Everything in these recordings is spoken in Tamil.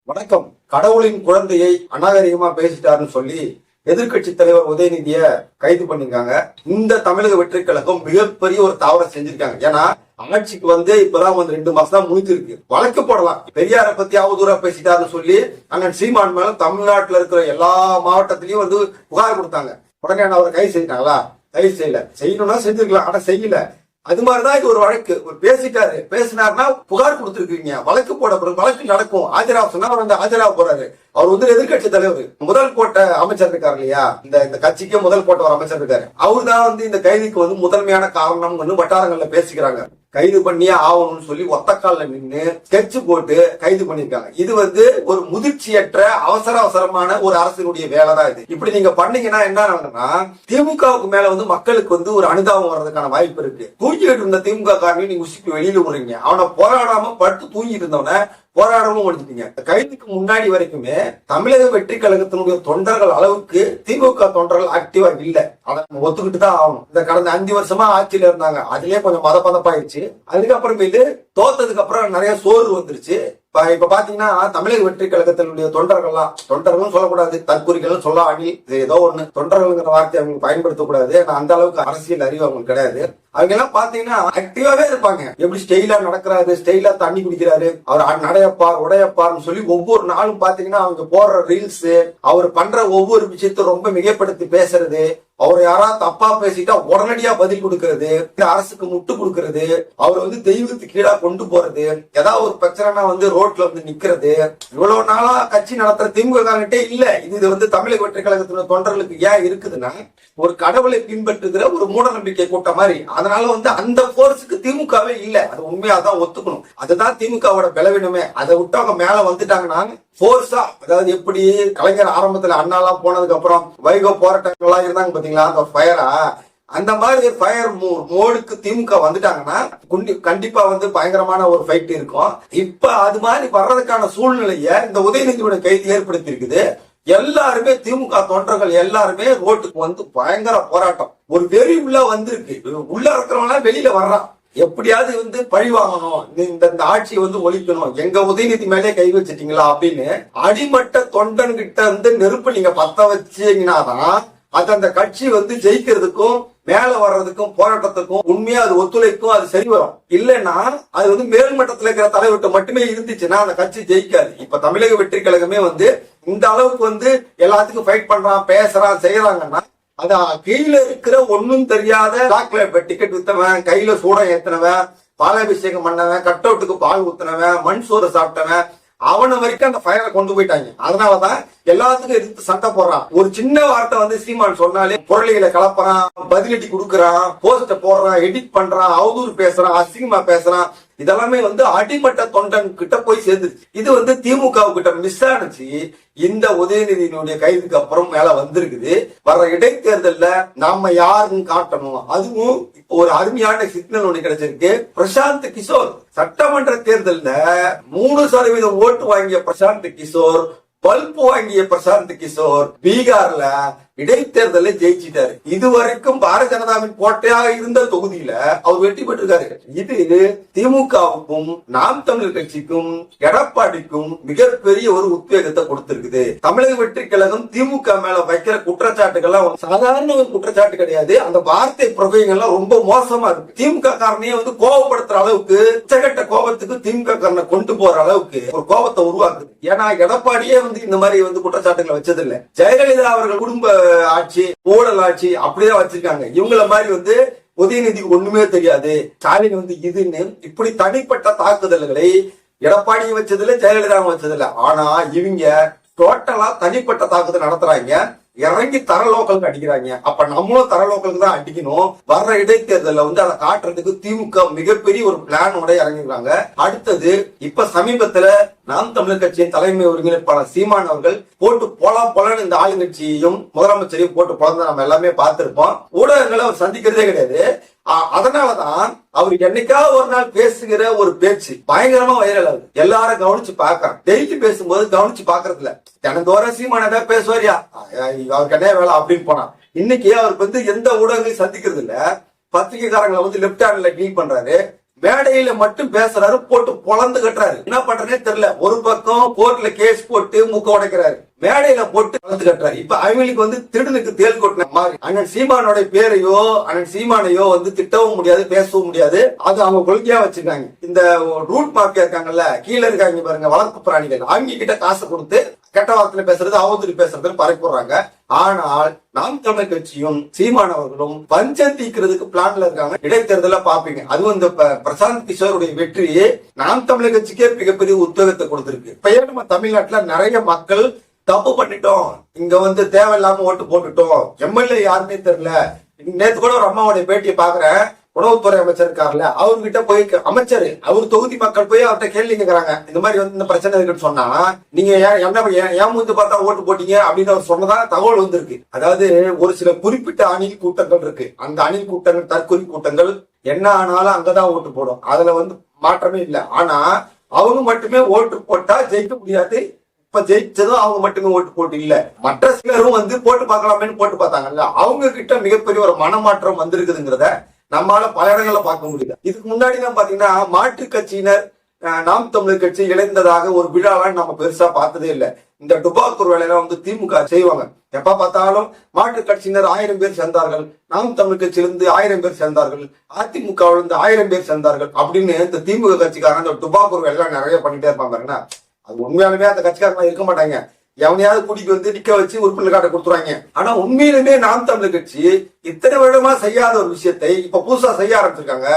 வணக்கம். கடவுளின் குழந்தையை அநாகரிகமா பேசிட்டாருன்னு சொல்லி எதிர்கட்சி தலைவர் உதயநிதிய கைது பண்ணிருக்காங்க. இந்த தமிழக வெற்றி கழகம் மிகப்பெரிய ஒரு தவறை செஞ்சிருக்காங்க. ஏன்னா ஆட்சிக்கு இப்பதான் 2 மாசம் தான் முடிஞ்சிருக்கு. வழக்கு போடலாம். பெரியாரை பத்தி அவதூறா பேசிட்டாருன்னு சொல்லி அண்ணன் சீமான் மேல தமிழ்நாட்டுல இருக்கிற எல்லா மாவட்டத்திலயும் புகார் கொடுத்தாங்க. உடனே அவரை கைது செய்யிட்டாங்களா? கைது செய்யல. செய்யணும்னா செஞ்சிருக்கலாம், ஆனா செய்யல. அது மாதிரிதான் இது ஒரு வழக்கு. ஒரு பேசினாருன்னா புகார் கொடுத்திருக்கீங்க, வழக்கு போடப்படும், வழக்கு நடக்கும். ஆஜராக சொன்னா அவர் ஆஜராக போறாரு. அவர் எதிர்கட்சி தலைவர், முதல் போட்ட அமைச்சர் இருக்காரு இல்லையா, இந்த கட்சிக்கு முதல் போட்ட ஒரு அமைச்சர் இருக்காரு. அவர் தான் இந்த கைதுக்கு முதன்மையான காரணம் வட்டாரங்கள்ல பேசிக்கிறாங்க. கைது பண்ணியே ஆகணும்னு சொல்லி ஒத்தக்கால நின்று ஸ்கெட்ச் போட்டு கைது பண்ணிருக்காங்க. இது ஒரு முதிர்ச்சியற்ற அவசரமான ஒரு அரசினுடைய வேலை தான் இது. இப்படி நீங்க பண்ணீங்கன்னா என்ன ஆகுதுன்னா, திமுகவுக்கு மேல மக்களுக்கு ஒரு அனுதாபம் வர்றதுக்கான வாய்ப்பு இருக்கு. தூங்கிட்டு இருந்த திமுக காரங்க நீங்க உசிக்கு வெளியில விடுறீங்க. அவனை போராடாம படுத்து தூங்கிட்டு இருந்தவன போராடவும் முடிஞ்சிட்டீங்க. கைதுக்கு முன்னாடி வரைக்குமே தமிழக வெற்றி கழகத்தினுடைய தொண்டர்கள் அளவுக்கு திமுக தொண்டர்கள் ஆக்டிவா இல்ல. அதை ஒத்துக்கிட்டு தான் ஆகணும். இந்த கடந்த 5 வருஷமா ஆட்சியில இருந்தாங்க. அதுலயே கொஞ்சம் மதப்பதப்பாயிருச்சு. அதுக்கப்புறமேட்டு தோத்ததுக்கு அப்புறம் நிறைய சோறு வந்துருச்சு. இப்ப பாத்தீங்கன்னா தமிழக வெற்றி கழகத்தினுடைய தொண்டர்களும் சொல்லக்கூடாது, தற்கொலைகளும் சொல்ல அணி ஏதோ ஒண்ணு, தொண்டர்கள்ங்கிற வார்த்தை அவங்களுக்கு பயன்படுத்தக்கூடாது. அந்த அளவுக்கு அரசியல் அறிவு அவங்களுக்கு கிடையாது. அவங்க எல்லாம் பாத்தீங்கன்னா ஆக்டிவாவே இருப்பாங்க. எப்படி ஸ்டைலா நடக்கிறாரு, ஸ்டைலா தண்ணி குடிக்கிறாரு, அவர் நடையப்பார் உடையப்பார்னு சொல்லி ஒவ்வொரு நாளும் பாத்தீங்கன்னா அவங்க போடுற ரீல்ஸ், அவர் பண்ற ஒவ்வொரு விஷயத்தையும் ரொம்ப மிகைப்படுத்தி பேசுறது, அவர் யாராவது தப்பா பேசிட்டா உடனடியா பதில் கொடுக்கறது, அரசுக்கு முட்டு கொடுக்கறது, அவர் தெய்வத்துக்கு கீழா கொண்டு போறது, ஏதாவது ஒரு பிரச்சனைனா ரோட்ல நிக்கிறது. இவ்வளவு நாளா கட்சி நடத்துற திமுக காரங்கிட்டே இல்ல. இது தமிழக வெற்றி கழகத்தின தொண்டர்களுக்கு ஏன் இருக்குதுன்னா, ஒரு கடவுளை பின்பற்றுகிற ஒரு மூட நம்பிக்கை கூட்டம் மாதிரி. அதனால அந்த போர்ஸுக்கு திமுகவே இல்ல. அது உண்மையாதான் ஒத்துக்கணும். அதுதான் திமுகவோட பலவீனமே. அதை விட்டு அவங்க மேல வந்துட்டாங்கன்னா போர்ஸா, அதாவது எப்படி கலைஞர் ஆரம்பத்துல அண்ணாலாம் போனதுக்கு அப்புறம் வைகோ போராட்டங்கள்லாம் இருந்தாங்க பாத்தீங்களா, அந்த ஃபயரா, அந்த மாதிரி ஃபயர் மோடுக்கு திமுக வந்துட்டாங்கன்னா கண்டிப்பா பயங்கரமான ஒரு ஃபைட் இருக்கும். இப்ப அது மாதிரி வர்றதுக்கான சூழ்நிலைய இந்த உதயநிதியோட கைது ஏற்படுத்தி இருக்குது. எல்லாருமே திமுக தொண்டர்கள் எல்லாருமே ரோட்டுக்கு பயங்கர போராட்டம். ஒரு வெறி உள்ள வந்திருக்கு. உள்ள இருக்கிறவங்க வெளியில வர்றான். எப்படியாவது பழி வாங்கணும், இந்த ஆட்சியை ஒழிக்கணும், எங்க உதயநிதி மேலே கை வச்சிட்டீங்களா அப்படின்னு அடிமட்ட தொண்டன் கிட்ட நெருப்பு நீங்க பத்த வச்சீங்கன்னாதான் அது அந்த கட்சி ஜெயிக்கிறதுக்கும் மேல வர்றதுக்கும் போராட்டத்துக்கும் உண்மையா அது ஒத்துழைக்கும், அது சரி வரும். இல்லைன்னா அது மேல்மட்டத்துல இருக்கிற தலைவர்கிட்ட மட்டுமே இருந்துச்சுன்னா அந்த கட்சி ஜெயிக்காது. இப்ப தமிழக வெற்றி கழகமே இந்த அளவுக்கு எல்லாத்துக்கும் ஃபைட் பண்றான், பேசுறான், செய்யறாங்கன்னா அது கீழே இருக்கிற ஒன்னும் தெரியாத டிக்கெட் வித்தவன், கையில சூடம் ஏத்தினவன், பாலாபிஷேகம் பண்ணவன், கட் அவுட்டுக்கு பால் ஊத்தினவன், மண் சோறு சாப்பிட்டவன், அவனை வரைக்கும் அந்த ஃபயரை கொண்டு போயிட்டாங்க. அதனாலதான் எல்லாத்துக்கும் எதிர்த்து சண்டை போடுறான். ஒரு சின்ன வார்த்தை சீமான் சொன்னாலே பொருளிகளை கலப்புறான், பதிலடி கொடுக்கறான், போஸ்ட போடுறான், எடிட் பண்றான், அவதூறு பேசுறான், அசிங்கமா பேசுறான். இதெல்லாமே அடிமட்ட தொண்டன் கிட்ட போய் சேர்ந்துருச்சு. இது திமுக கிட்ட மிஸ் ஆனிச்சு. இந்த உதயநிதியினுடைய கைதுக்கு அப்புறம் மேல வந்திருக்குது. வர்ற இடைத்தேர்தல்ல நாம யாருன்னு காட்டணும். அதுவும் இப்போ ஒரு அருமையான சிக்னல் ஒண்ணு கிடைச்சிருக்கு. பிரசாந்த் கிஷோர் சட்டமன்ற தேர்தல்ல 3% ஓட்டு வாங்கிய பிரசாந்த் கிஷோர், பல்பு வாங்கிய பிரசாந்த் கிஷோர் பீகார்ல இடைத்தேர்தலை ஜெயிச்சிட்டாரு. இதுவரைக்கும் பாரதிய ஜனதாவின் கோட்டையாக இருந்த தொகுதியில அவர் வெற்றி பெற்றிருக்காரு. இது திமுகவுக்கும் நாம் தமிழர் கட்சிக்கும் எடப்பாடிக்கும் மிகப்பெரிய ஒரு உத்வேகத்தை கொடுத்திருக்குது. தமிழக வெற்றி கழகம் திமுக மேல வைக்கிற குற்றச்சாட்டுகள்லாம் சாதாரண ஒரு குற்றச்சாட்டு கிடையாது. அந்த வார்த்தை பிரயோகங்கள்லாம் ரொம்ப மோசமா இருக்கு. திமுக காரனையே கோபப்படுத்துற அளவுக்கு, உச்சகட்ட கோபத்துக்கு திமுக காரனை கொண்டு போற அளவுக்கு ஒரு கோபத்தை உருவாக்குது. ஏன்னா எடப்பாடியே இந்த மாதிரி குற்றச்சாட்டுகளை வச்சதில்லை. ஜெயலலிதா அவர்கள் குடும்ப ஆட்சி, ஊழல் ஆட்சி அப்படிதான் வச்சிருக்காங்க. இவங்கள மாதிரி உதயநிதிக்கு ஒண்ணுமே தெரியாது, ஸ்டாலின் இதுன்னு இப்படி தனிப்பட்ட தாக்குதல்களை எடப்பாடியும் வச்சதில்லை, ஜெயலலிதாவும் வச்சதில்லை. ஆனா இவங்க டோட்டலா தனிப்பட்ட தாக்குதல் நடத்துறாங்க. இறங்கி தரலோக்களுக்கு அடிக்கிறாங்க. அப்ப நம்மளும் தரலோக்களுக்கு தான் அடிக்கணும். வர்ற இடைத்தேர்தல அதை காட்டுறதுக்கு திமுக மிகப்பெரிய ஒரு பிளானோட இறங்கிருக்காங்க. அடுத்தது இப்ப சமீபத்துல நாம் தமிழர் கட்சியின் தலைமை ஒருங்கிணைப்பாளர் சீமான் அவர்கள் போட்டு போலன்னு இந்த ஆளுங்கட்சியையும் முதலமைச்சரையும் போட்டு பொழந்த நம்ம எல்லாமே பார்த்திருப்போம். ஊடகங்களை அவர் சந்திக்கிறதே கிடையாது. அதனாலதான் அவர் என்னைக்காவது ஒரு நாள் பேசுகிற ஒரு பேச்சு பயங்கரமா வைரல் ஆகுது. எல்லாரும் கவனிச்சு பாக்குறேன். டெய்லி பேசும்போது கவனிச்சு பாக்குறது இல்ல. தினந்தோறும் சீமான ஏதாவது பேசுவாரியா, அவருக்கு என்ன வேலை அப்படின்னு போனா, இன்னைக்கு அவருக்கு எந்த ஊடகங்களையும் சந்திக்கிறது இல்ல. பத்திரிகைக்காரங்களை லெப்ட் ஹேண்ட்ல டீல் பண்றாரு. மேடையில மட்டும் பேசுறாரு, போட்டு பொளந்து கட்டுறாரு. என்ன பண்றதுனே தெரியல. ஒரு பக்கம் கோர்ட்ல கேஸ் போட்டு மூக்க உடைக்கிறாரு, மேடையில போட்டு பொளந்து கட்டுறாரு. இப்ப அவங்களுக்கு வந்து திருடனுக்கு தேல் கொட்டின மாதிரி அண்ணன் சீமானோட பேரையோ அண்ணன் சீமானையோ வந்து திட்டவும் முடியாது, பேசவும் முடியாது. அது அவங்க கொள்கையா வச்சிருக்காங்க. இந்த ரூட் மாஃபியா இருக்காங்கல்ல, கீழே இருக்காங்க பாருங்க வளர்ப்பு பிராணிகள், அவங்க கிட்ட காசு கொடுத்து கெட்ட வார்த்தையில பேசுறது, அவதூறு பேசுறதுன்னு பரப்பிடுறாங்க. ஆனால் நாம் தமிழர் கட்சியும் சீமான் அவர்களும் பஞ்சம் தீக்கிறதுக்கு பிளான்ல இருக்காங்க. இடைத்தேர்தல பாப்பீங்க. அதுவும் இந்த பிரசாந்த் கிஷோருடைய வெற்றி நாம் தமிழர் கட்சிக்கே மிகப்பெரிய உத்வேகத்தை கொடுத்திருக்கு. இப்ப நம்ம தமிழ்நாட்டுல நிறைய மக்கள் தப்பு பண்ணிட்டோம், இங்க வந்து தேவையில்லாம ஓட்டு போட்டுட்டோம், எம்எல்ஏ யாருன்னே தெரியல. நேத்து கூட ஒரு அம்மாவுடைய பேட்டியை பாக்குறேன், உணவுத்துறை அமைச்சர் இருக்காருல்ல, அவர்கிட்ட போய் அமைச்சர் அவர் தொகுதி மக்கள் போய் அவர்கிட்ட கேள்வி கேட்கறாங்க, இந்த மாதிரி வந்து இந்த பிரச்சனை இருக்குன்னு சொன்னா நீங்க ஏன் மூந்து பார்த்தா ஓட்டு போட்டீங்க அப்படின்னு அவர் சொன்னதா தகவல் வந்திருக்கு. அதாவது ஒரு சில குறிப்பிட்ட அணில் கூட்டங்கள் இருக்கு, அந்த அணில் கூட்டங்கள் தற்கொலை கூட்டங்கள் என்ன ஆனாலும் அங்கதான் ஓட்டு போடும், அதுல வந்து மாற்றமே இல்லை. ஆனா அவங்க மட்டுமே ஓட்டு போட்டா ஜெயிக்க முடியாது. இப்ப ஜெயிச்சதும் அவங்க மட்டுமே ஓட்டு போட்டு இல்ல, மற்ற சிலரும் வந்து போட்டு பார்க்கலாமேன்னு போட்டு பார்த்தாங்கல்ல, அவங்க கிட்ட மிகப்பெரிய ஒரு மனமாற்றம் வந்திருக்குதுங்கிறத நம்மளால பல இடங்கள்ல பார்க்க முடியல. இதுக்கு முன்னாடி தான் பாத்தீங்கன்னா மாற்று கட்சியினர் நாம் தமிழர் கட்சி இணைந்ததாக ஒரு விழாவை நம்ம பெருசா பார்த்ததே இல்லை. இந்த டுபாக்கூர் வேலையெல்லாம் வந்து திமுக செய்வாங்க. எப்ப பார்த்தாலும் மாற்று கட்சியினர் 1000 பேர் சேர்ந்தார்கள், நாம் தமிழ் கட்சியிலிருந்து 1000 பேர் சேர்ந்தார்கள், அதிமுகவிலிருந்து 1000 பேர் சேர்ந்தார்கள் அப்படின்னு இந்த திமுக கட்சிக்காரங்க இந்த டுபாக்கூர் வேலையெல்லாம் நிறைய பண்ணிட்டே இருப்பாங்க. அது உண்மையாலுமே அந்த கட்சிக்காரங்க இருக்க மாட்டாங்க, எவனையாவது கூட்டிட்டு வந்து நிக்க வச்சு உறுப்பினர் காட்ட கொடுத்துருவாங்க. ஆனா உண்மையிலுமே நாம் தமிழர் கட்சி இத்தனை வருடமா செய்யாத ஒரு விஷயத்தை இப்ப புதுசா செய்ய ஆரம்பிச்சிருக்காங்க.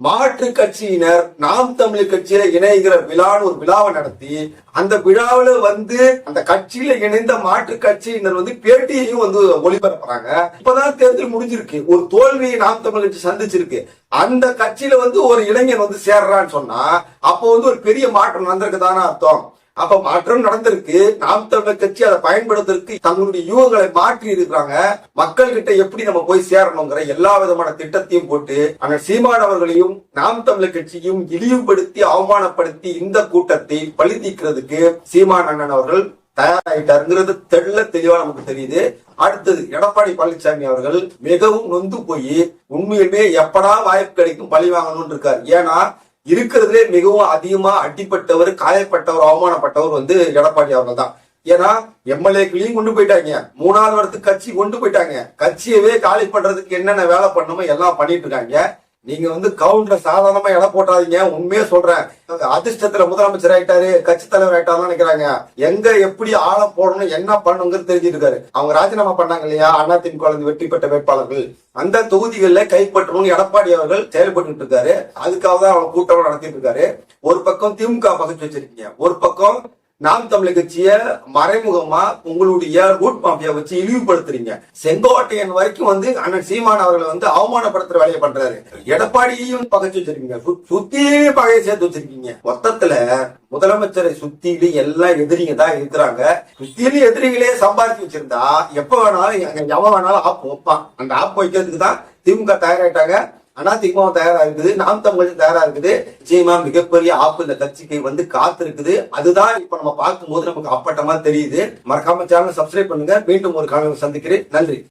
மாற்று கட்சியினர் நாம் தமிழர் கட்சியில இணைகிற விழான்னு ஒரு விழாவை நடத்தி அந்த விழாவில வந்து அந்த கட்சியில இணைந்த மாற்று கட்சியினர் வந்து பேட்டியையும் வந்து ஒளிபரப்புறாங்க. இப்பதான் தேர்தல் முடிஞ்சிருக்கு, ஒரு தோல்வியை நாம் தமிழர் கட்சி சந்திச்சிருக்கு. அந்த கட்சியில வந்து ஒரு இளைஞன் வந்து சேர்றான்னு சொன்னா அப்போ வந்து ஒரு பெரிய மாற்றம் நடந்திருக்குதான அர்த்தம். அப்ப மாற்றம் நடந்திருக்கு. நாம் தமிழர் கட்சி அதை பயன்படுத்துறதுக்கு தங்களுடைய யூகங்களை மாற்றி இருக்கிறாங்க. மக்கள் கிட்ட எப்படி நம்ம போய் சேரணுங்கிற எல்லா விதமான திட்டத்தையும் போட்டு அந்த சீமான் அவர்களையும் நாம் தமிழர் கட்சியும் இழிவுபடுத்தி அவமானப்படுத்தி இந்த கூட்டத்தை பழி தீர்க்கிறதுக்கு சீமான் அண்ணன் அவர்கள் தயாராகிட்டாருங்கிறது தெளிவா நமக்கு தெரியுது. அடுத்தது எடப்பாடி பழனிசாமி அவர்கள் மிகவும் நொந்து போய் உண்மையுமே எப்படா வாய்ப்பு கிடைக்கும் பழி வாங்கணும்னு இருக்காரு. ஏன்னா இருக்கிறதுலே மிகவும் அதிகமா அடிப்பட்டவர், காயப்பட்டவர், அவமானப்பட்டவர் வந்து எடப்பாடி அவர்கள் தான். ஏன்னா எம்எல்ஏக்களையும் கொண்டு போயிட்டாங்க, 3வது இடத்துக்கு கட்சி கொண்டு போயிட்டாங்க, கட்சியவே காலி பண்றதுக்கு என்னென்ன வேலை பண்ணணுமோ எல்லாம் பண்ணிட்டு இருக்காங்க. நீங்க வந்து கவுண்டர்ல சாதாரணமா இடம் போட்டாதீங்க. உண்மையே சொல்றேன், அதிர்ஷ்டத்துல முதலமைச்சர் ஆயிட்டாரு, கட்சி தலைவர் ஆயிட்டாருன்னு நினைக்கிறாங்க. எங்க எப்படி ஆள போடணும் என்ன பண்ணணுங்கிறது தெரிஞ்சிட்டு இருக்காரு. அவங்க ராஜினாமா பண்ணாங்க இல்லையா, அதிமுக வெற்றி பெற்ற வேட்பாளர்கள், அந்த தொகுதிகளில் கைப்பற்றணும்னு எடப்பாடி அவர்கள் செயல்பட்டு இருக்காரு. அதுக்காக தான் அவங்க கூட்டம் நடத்திட்டு இருக்காரு. ஒரு பக்கம் திமுக பகிர்ந்து வச்சிருக்கீங்க, ஒரு பக்கம் நாம் தமிழர் கட்சிய மறைமுகமா உங்களுடைய ரூட் மாஃபியா வச்சு இழிவுபடுத்துறீங்க. செங்கோட்டையன் வரைக்கும் வந்து அண்ணன் சீமான் அவர்களை வந்து அவமானப்படுத்துற வேலையை பண்றாரு. எடப்பாடியையும் பகைச்சு வச்சிருக்கீங்க, சுத்தியே பகையை சேர்த்து வச்சிருக்கீங்க. மொத்தத்துல முதலமைச்சரை சுத்தியில எல்லாம் எதிரிங்க தான் இருக்கிறாங்க. சுத்தியில எதிரிகளே சம்பாதிச்சு வச்சிருந்தா எப்ப வேணாலும் எவன் வேணாலும் ஆப் வைப்பான். அந்த ஆப் வைக்கிறதுக்கு தான் திமுக தயாராயிட்டாங்க, அதிமுக தயாரா இருக்குது, நாம் தமிழ் தயாரா இருக்குது. நிச்சயமா மிகப்பெரிய ஆப்பு இந்த கட்சிக்கு வந்து காத்து இருக்குது. அதுதான் இப்ப நம்ம பார்க்கும்போது நமக்கு அப்பட்டமா தெரியுது. மறக்காம சேனல் சப்ஸ்கிரைப் பண்ணுங்க. மீண்டும் ஒரு காணொலி சந்திக்கிறேன். நன்றி.